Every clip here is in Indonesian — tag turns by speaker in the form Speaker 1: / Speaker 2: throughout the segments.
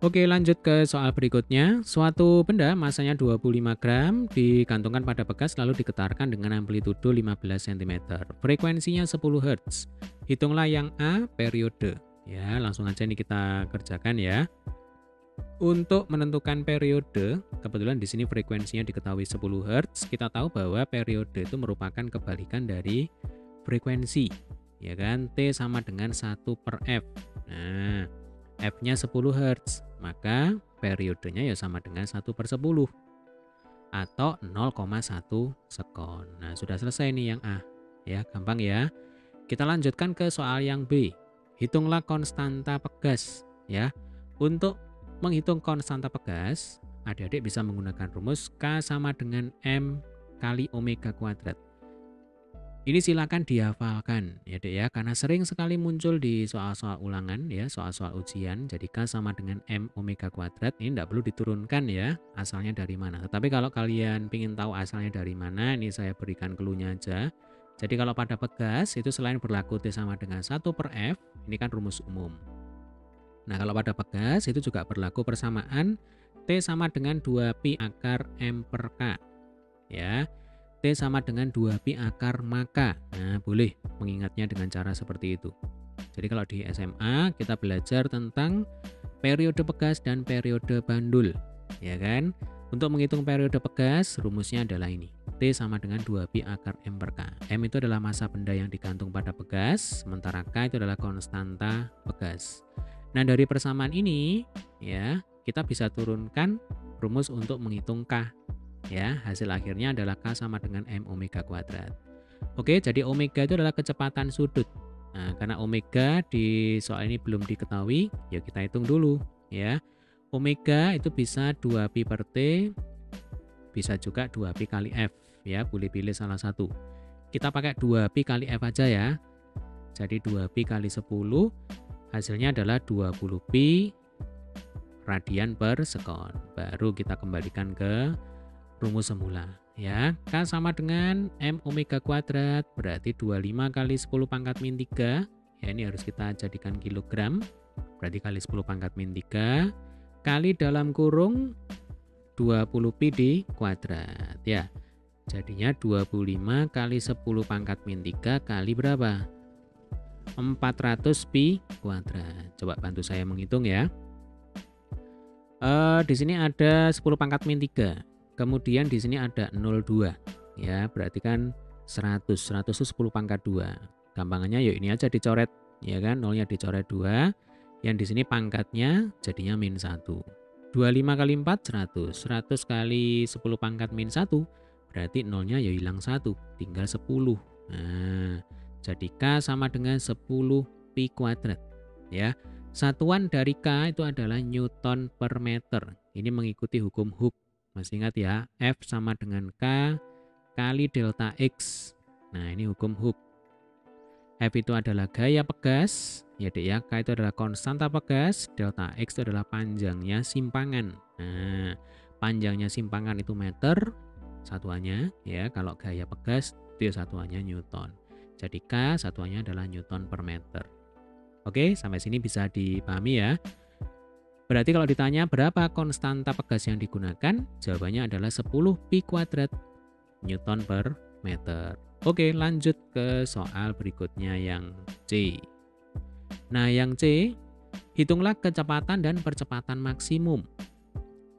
Speaker 1: Oke, lanjut ke soal berikutnya. Suatu benda masanya 25 gram digantungkan pada bekas lalu digetarkan dengan amplitudo 15 cm. Frekuensinya 10 Hz. Hitunglah yang A, periode. Ya, langsung aja nih kita kerjakan ya. Untuk menentukan periode, kebetulan di sini frekuensinya diketahui 10 Hz, kita tahu bahwa periode itu merupakan kebalikan dari frekuensi. Ya kan? T sama dengan 1 per F. Nah, F-nya 10 Hz, maka periodenya ya sama dengan 1 per 10 atau 0,1 sekon. Nah, sudah selesai nih yang A. Ya, gampang ya. Kita lanjutkan ke soal yang B. Hitunglah konstanta pegas. Ya, untuk menghitung konstanta pegas, adik-adik bisa menggunakan rumus K sama dengan M kali omega kuadrat. Ini silakan dihafalkan ya Dek ya, karena sering sekali muncul di soal-soal ulangan ya, soal-soal ujian. Jadi K sama dengan M omega kuadrat, ini tidak perlu diturunkan ya, asalnya dari mana. Tetapi kalau kalian ingin tahu asalnya dari mana, ini saya berikan clue-nya aja. Jadi kalau pada pegas itu selain berlaku T sama dengan 1 per F, ini kan rumus umum. Nah kalau pada pegas itu juga berlaku persamaan T sama dengan 2pi akar M per K ya. T sama dengan 2pi akar maka. Nah, boleh mengingatnya dengan cara seperti itu. Jadi kalau di SMA kita belajar tentang periode pegas dan periode bandul, ya kan? Untuk menghitung periode pegas, rumusnya adalah ini. T sama dengan 2pi akar M per K. M itu adalah massa benda yang digantung pada pegas, sementara K itu adalah konstanta pegas. Nah, dari persamaan ini, ya, kita bisa turunkan rumus untuk menghitung K. Ya, hasil akhirnya adalah K sama dengan M omega kuadrat. Oke, jadi omega itu adalah kecepatan sudut. Nah, karena omega di soal ini belum diketahui, ya kita hitung dulu ya. Omega itu bisa 2pi per T, bisa juga 2pi kali F ya, boleh pilih salah satu. Kita pakai 2pi kali F aja ya. Jadi 2pi kali 10 hasilnya adalah 20pi radian per sekon. Baru kita kembalikan ke rumus semula ya. K sama dengan M omega kuadrat berarti 25 kali 10 pangkat min 3 ya, ini harus kita jadikan kilogram, berarti kali 10 pangkat min 3 kali dalam kurung 20pi di kuadrat ya, jadinya 25 kali 10 pangkat min 3 kali berapa? 400 pi kuadrat. Coba bantu saya menghitung ya. Di sini ada 10 pangkat min 3. Kemudian di sini ada 02 ya, berarti kan 100 itu 10 pangkat 2. Gampangannya yuk ini aja dicoret ya kan, nolnya dicoret 2. Yang di sini pangkatnya jadinya min 1. 25 kali 4 100. 100 kali 10 pangkat min 1 berarti nolnya ya hilang 1, tinggal 10. Nah, jadi K sama dengan 10 pi kuadrat ya. Satuan dari K itu adalah Newton per meter. Ini mengikuti hukum Hooke. Masih ingat ya, F sama dengan K kali delta X. Nah, ini hukum Hooke. F itu adalah gaya pegas, ya Dek ya. K itu adalah konstanta pegas, delta X itu adalah panjangnya simpangan. Nah, panjangnya simpangan itu meter satuannya ya. Kalau gaya pegas itu satuannya Newton. Jadi K satuannya adalah Newton per meter. Oke, sampai sini bisa dipahami ya. Berarti kalau ditanya berapa konstanta pegas yang digunakan, jawabannya adalah 10 pi kuadrat Newton per meter. Oke, lanjut ke soal berikutnya yang C. Nah, yang C, hitunglah kecepatan dan percepatan maksimum.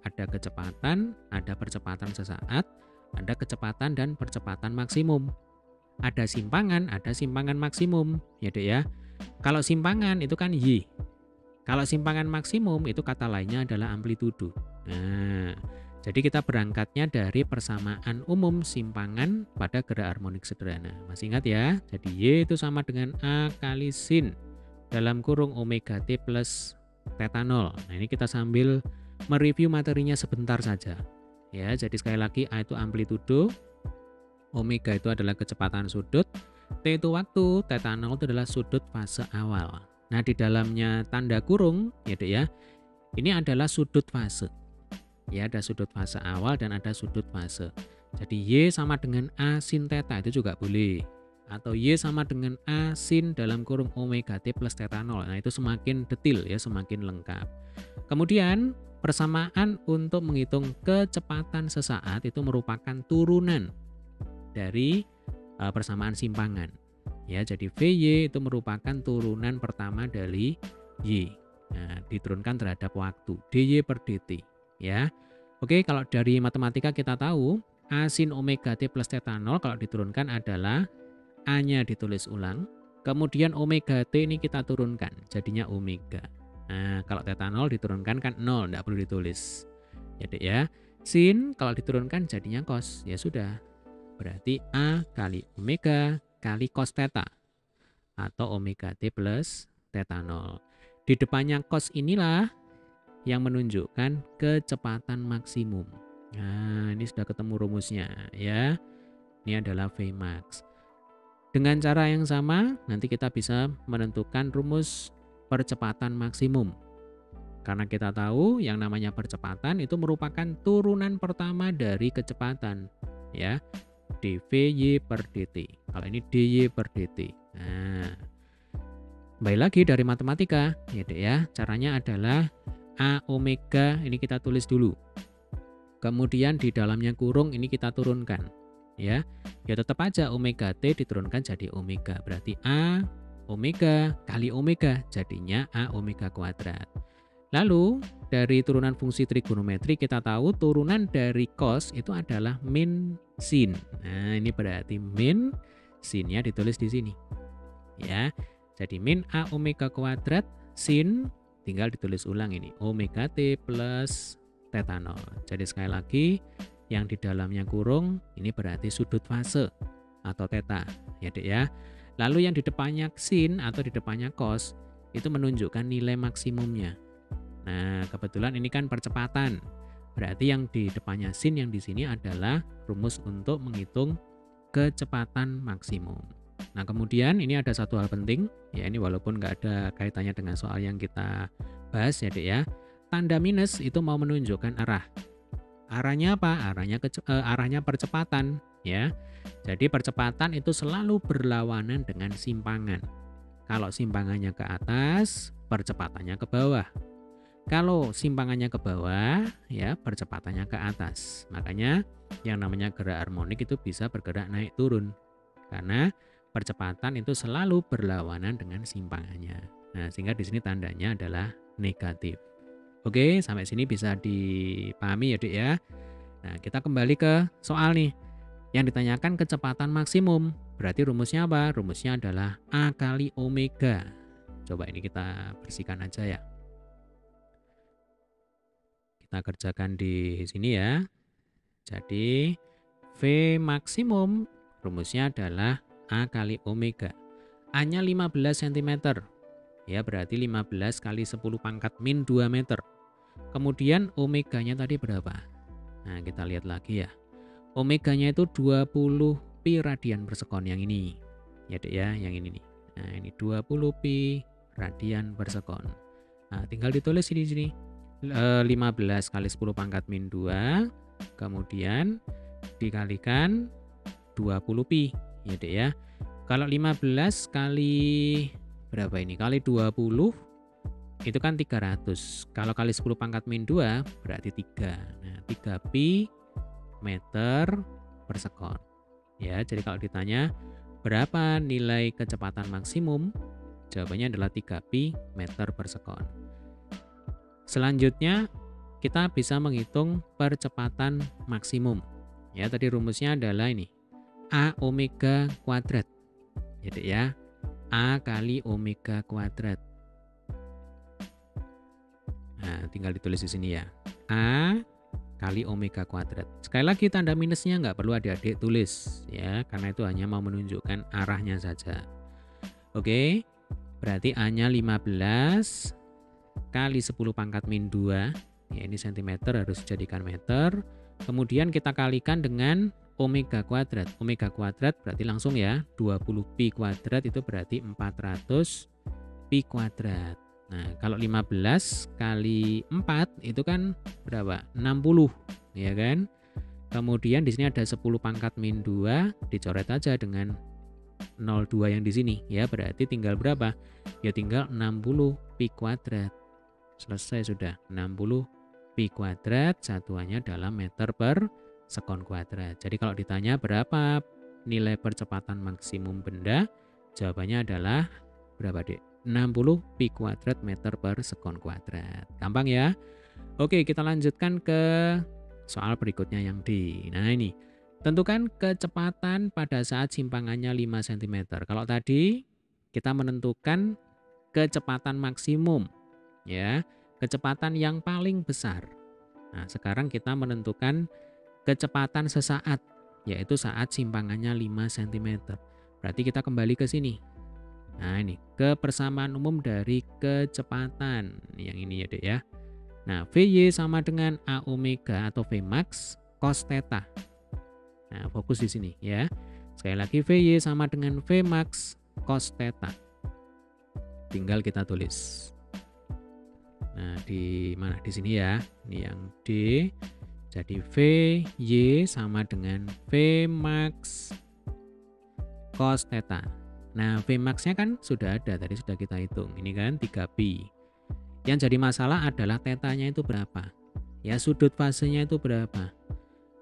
Speaker 1: Ada kecepatan, ada percepatan sesaat, ada kecepatan dan percepatan maksimum. Ada simpangan maksimum, ya Dek ya. Kalau simpangan itu kan Y. Kalau simpangan maksimum itu kata lainnya adalah amplitudo. Nah, jadi kita berangkatnya dari persamaan umum simpangan pada gerak harmonik sederhana. Masih ingat ya? Jadi Y itu sama dengan A kali sin dalam kurung omega T plus theta 0. Nah, ini kita sambil mereview materinya sebentar saja. Ya, jadi sekali lagi A itu amplitudo, omega itu adalah kecepatan sudut, T itu waktu, theta 0 itu adalah sudut fase awal. Nah, di dalamnya tanda kurung, ya Dek ya, ini adalah sudut fase. Ya, ada sudut fase awal dan ada sudut fase. Jadi Y sama dengan A sin theta itu juga boleh. atau Y sama dengan A sin dalam kurung omega T plus theta 0. Nah, itu semakin detil ya, semakin lengkap. Kemudian persamaan untuk menghitung kecepatan sesaat itu merupakan turunan dari persamaan simpangan. Ya, jadi VY itu merupakan turunan pertama dari Y. Nah, diturunkan terhadap waktu DY per DT ya. Oke, kalau dari matematika kita tahu A sin omega T plus theta 0 kalau diturunkan adalah A-nya ditulis ulang, kemudian omega T ini kita turunkan, jadinya omega. Nah, kalau theta 0 diturunkan kan 0, tidak perlu ditulis. Jadi ya, sin kalau diturunkan jadinya cos, ya sudah. Berarti A kali omega kali cos theta, atau omega T plus theta 0. Di depannya cos inilah yang menunjukkan kecepatan maksimum. Nah, ini sudah ketemu rumusnya ya. Ini adalah Vmax. Dengan cara yang sama, nanti kita bisa menentukan rumus percepatan maksimum. Karena kita tahu yang namanya percepatan itu merupakan turunan pertama dari kecepatan, ya. dVy per dt. Kalau ini dy per dt. Nah, kembali lagi dari matematika, ya Dek ya. Caranya adalah A omega ini kita tulis dulu. Kemudian di dalamnya kurung ini kita turunkan. Ya tetap aja omega T diturunkan jadi omega. Berarti A omega kali omega jadinya A omega kuadrat. Lalu dari turunan fungsi trigonometri kita tahu turunan dari cos itu adalah min sin. Nah, ini berarti min sinnya ditulis di sini. Ya. Jadi min A omega kuadrat sin tinggal ditulis ulang ini omega T plus theta 0. Jadi sekali lagi yang di dalamnya kurung ini berarti sudut fase atau theta ya Dek ya. Lalu yang di depannya sin atau di depannya cos itu menunjukkan nilai maksimumnya. Nah, kebetulan ini kan percepatan. Berarti yang di depannya sin yang di sini adalah rumus untuk menghitung kecepatan maksimum. Nah, kemudian ini ada satu hal penting ya, ini walaupun nggak ada kaitannya dengan soal yang kita bahas ya Dek ya. Tanda minus itu mau menunjukkan arah. Arahnya apa? Arahnya percepatan ya. Jadi percepatan itu selalu berlawanan dengan simpangan. Kalau simpangannya ke atas, percepatannya ke bawah. Kalau simpangannya ke bawah, ya percepatannya ke atas. Makanya yang namanya gerak harmonik itu bisa bergerak naik turun. Karena percepatan itu selalu berlawanan dengan simpangannya. Nah, sehingga di sini tandanya adalah negatif. Oke, sampai sini bisa dipahami ya Dek ya. Nah, kita kembali ke soal nih. Yang ditanyakan kecepatan maksimum. Berarti rumusnya apa? Rumusnya adalah A kali omega. Coba ini kita bersihkan aja ya. Kita kerjakan di sini ya. Jadi V maksimum rumusnya adalah A kali omega. A-nya 15 cm. Ya, berarti 15 kali 10 pangkat min 2 meter. Kemudian omeganya tadi berapa? Nah, kita lihat lagi ya. Omeganya itu 20 pi radian per sekon yang ini. Ya Dek ya, yang ini nih. Nah, ini 20 pi radian per sekon. Nah, tinggal ditulis di sini. 15 kali 10 pangkat min 2. Kemudian dikalikan 20 pi. Ya Dek ya. Kalau 15 kali berapa ini? Kali 20 itu kan 300. Kalau kali 10 pangkat min 2 berarti 3. Nah, 3 pi meter per sekon. Ya, jadi kalau ditanya berapa nilai kecepatan maksimum, jawabannya adalah 3 pi meter per sekon. Selanjutnya kita bisa menghitung percepatan maksimum. Ya, tadi rumusnya adalah ini. A omega kuadrat. Jadi ya, A kali omega kuadrat. Nah, tinggal ditulis di sini ya. A kali omega kuadrat. Sekali lagi tanda minusnya nggak perlu adik-adik tulis ya, karena itu hanya mau menunjukkan arahnya saja. Oke, berarti A-nya 15 kali 10 pangkat min 2. Ya, ini cm harus dijadikan meter. Kemudian kita kalikan dengan omega kuadrat. Omega kuadrat berarti langsung ya, 20 pi kuadrat itu berarti 400 pi kuadrat. Nah, kalau 15 kali 4 itu kan berapa? 60, ya kan? Kemudian di sini ada 10 pangkat min 2, dicoret aja dengan 0,02 yang di sini ya, berarti tinggal berapa? Ya tinggal 60 pi kuadrat. Selesai sudah, 60 pi kuadrat satuannya dalam meter per sekon kuadrat. Jadi kalau ditanya berapa nilai percepatan maksimum benda, jawabannya adalah berapa, Dek? 60 pi kuadrat meter per sekon kuadrat. Gampang ya? Oke, kita lanjutkan ke soal berikutnya yang D. Nah ini, tentukan kecepatan pada saat simpangannya 5 cm. Kalau tadi kita menentukan kecepatan maksimum, ya, kecepatan yang paling besar. Nah, sekarang kita menentukan kecepatan sesaat, yaitu saat simpangannya 5 cm. Berarti kita kembali ke sini. Nah ini, ke persamaan umum dari kecepatan. Yang ini ya, Dek ya. Nah, Vy sama dengan A omega atau Vmax cos theta. Nah, fokus di sini ya. Sekali lagi, Vy sama dengan Vmax cos theta. Tinggal kita tulis. Nah, di mana? Di sini ya. Ini yang D. Jadi Vy sama dengan Vmax cos theta. Nah, Vmax-nya kan sudah ada, tadi sudah kita hitung. Ini kan 3pi. Yang jadi masalah adalah tetanya itu berapa. Ya, sudut fasenya itu berapa.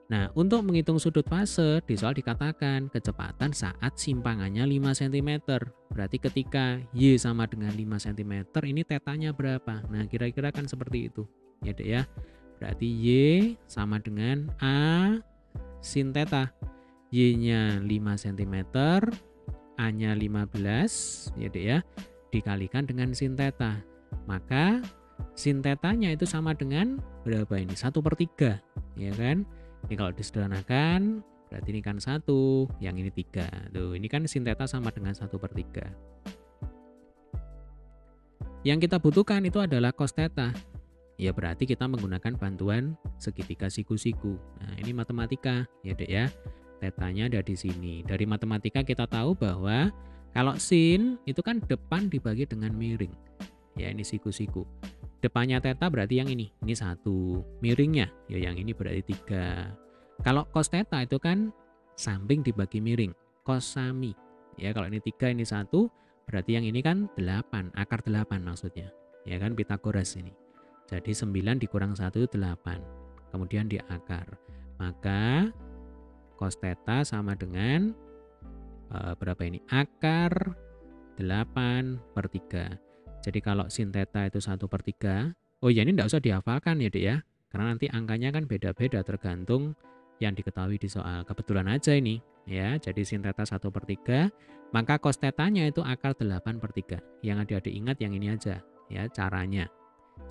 Speaker 1: Nah, untuk menghitung sudut fase, di soal dikatakan kecepatan saat simpangannya 5 cm. Berarti ketika Y sama dengan 5 cm, ini tetanya berapa? Nah, kira-kira kan seperti itu. Ya, Dek ya. Berarti Y sama dengan A sin theta. Y-nya 5 cm, A-nya 15, ya Dek ya, dikalikan dengan sin theta. Maka sin tetanya itu sama dengan berapa ini? 1/3, ya kan? Ini kalau disederhanakan, berarti ini kan 1, yang ini 3. Tuh, ini kan sin theta sama dengan 1/3. Yang kita butuhkan itu adalah cos theta. Ya berarti kita menggunakan bantuan segitiga siku-siku. Nah, ini matematika, ya Dek ya. Tetanya ada di sini. Dari matematika kita tahu bahwa kalau sin itu kan depan dibagi dengan miring. Ya, ini siku-siku. Depannya theta berarti yang ini 1. Miringnya ya yang ini berarti 3. Kalau cos theta itu kan samping dibagi miring, cos sami. Ya, kalau ini 3 ini 1, berarti yang ini kan 8, akar 8 maksudnya. Ya kan, Pitagoras ini. Jadi 9 dikurang 1 itu 8. Kemudian diakar. Maka cos theta sama dengan berapa ini? Akar 8/3. Jadi kalau sin theta itu 1/3. Oh ya, ini enggak usah dihafalkan ya Dek ya. Karena nanti angkanya kan beda-beda tergantung yang diketahui di soal. Kebetulan aja ini ya. Jadi sin theta 1/3, maka cos tetanya itu akar 8/3. Yang adik-adik ingat yang ini aja ya caranya.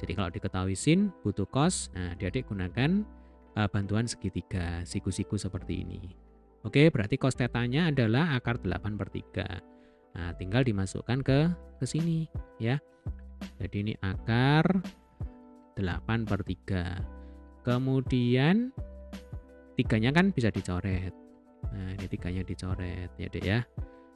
Speaker 1: Jadi kalau diketahui sin butuh cos, nah adik-adik gunakan bantuan segitiga siku-siku seperti ini. Oke, berarti cos tetanya adalah akar 8/3. Nah, tinggal dimasukkan ke sini ya. Jadi ini akar 8/3. Kemudian 3-nya kan bisa dicoret. Nah, ini 3-nya dicoret ya Dek ya.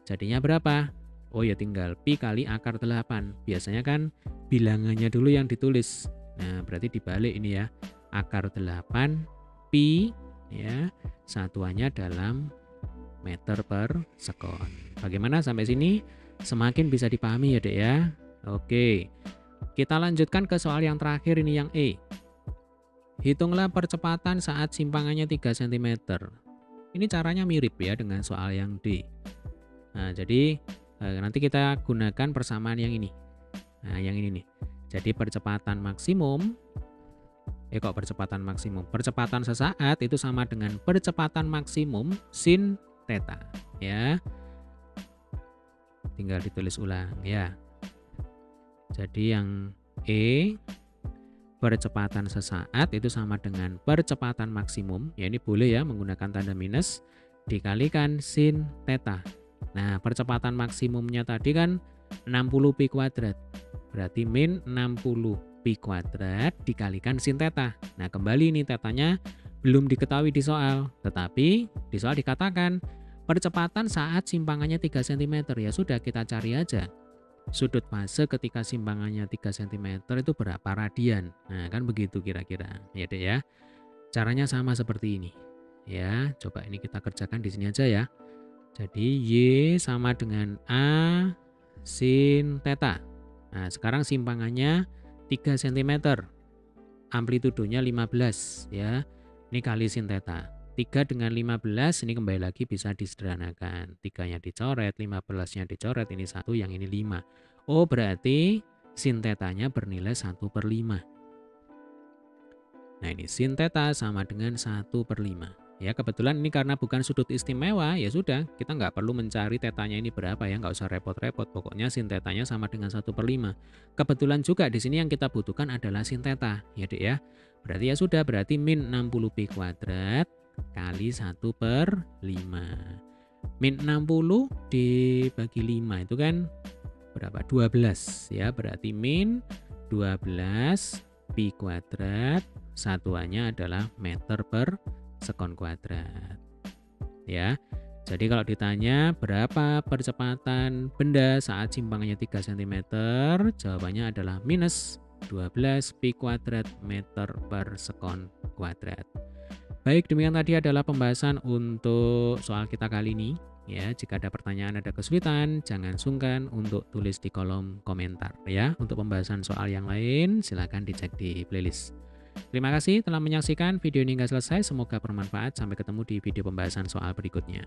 Speaker 1: Jadinya berapa? Oh ya, tinggal pi kali akar 8. Biasanya kan bilangannya dulu yang ditulis. Nah, berarti dibalik ini ya. Akar 8 pi ya, satuannya dalam meter per sekon. Bagaimana sampai sini? Semakin bisa dipahami ya Dek ya. Oke, kita lanjutkan ke soal yang terakhir ini yang E. Hitunglah percepatan saat simpangannya 3 cm. Ini caranya mirip ya dengan soal yang D. Nah, jadi nanti kita gunakan persamaan yang ini. Nah, yang ini nih. Jadi percepatan maksimum, kok percepatan maksimum? Percepatan sesaat itu sama dengan percepatan maksimum sin theta. Ya. Tinggal ditulis ulang ya. Jadi yang E, percepatan sesaat itu sama dengan percepatan maksimum. Ya, ini boleh ya menggunakan tanda minus dikalikan sin theta. Nah, percepatan maksimumnya tadi kan 60 pi kuadrat. Berarti min 60 pi kuadrat dikalikan sin theta. Nah, kembali ini tetanya belum diketahui di soal. Tetapi di soal dikatakan percepatan saat simpangannya 3 cm. Ya sudah, kita cari aja. Sudut fase ketika simpangannya 3 cm itu berapa radian. Nah, kan begitu kira-kira. Ya Dek ya. Caranya sama seperti ini. Ya, coba ini kita kerjakan di sini aja ya. Jadi Y sama dengan A sin theta. Nah, sekarang simpangannya 3 cm. Amplitudonya 15 ya. Ini kali sin theta. 3 dengan 15 ini kembali lagi bisa disederhanakan. 3-nya dicoret, 15-nya dicoret, ini 1, yang ini 5. Oh, berarti sin theta-nya bernilai 1/5. Nah, ini sin theta sama dengan 1/5. Ya, kebetulan ini karena bukan sudut istimewa, ya sudah, kita nggak perlu mencari tetanya ini berapa ya, nggak usah repot-repot. Pokoknya sin tetanya sama dengan 1/5. Kebetulan juga di sini yang kita butuhkan adalah sin teta, ya Dek ya. Berarti ya sudah, berarti min 60pi kuadrat kali 1/5. Min 60 dibagi 5 itu kan berapa? 12 ya, berarti min 12 pi kuadrat, satuannya adalah meter per sekon kuadrat. Ya. Jadi kalau ditanya berapa percepatan benda saat simpangannya 3 cm, jawabannya adalah minus 12 pi kuadrat meter per sekon kuadrat. Baik, demikian tadi adalah pembahasan untuk soal kita kali ini. Ya, jika ada pertanyaan, ada kesulitan, jangan sungkan untuk tulis di kolom komentar ya. Untuk pembahasan soal yang lain, silakan dicek di playlist. Terima kasih telah menyaksikan video ini hingga selesai. Semoga bermanfaat. Sampai ketemu di video pembahasan soal berikutnya.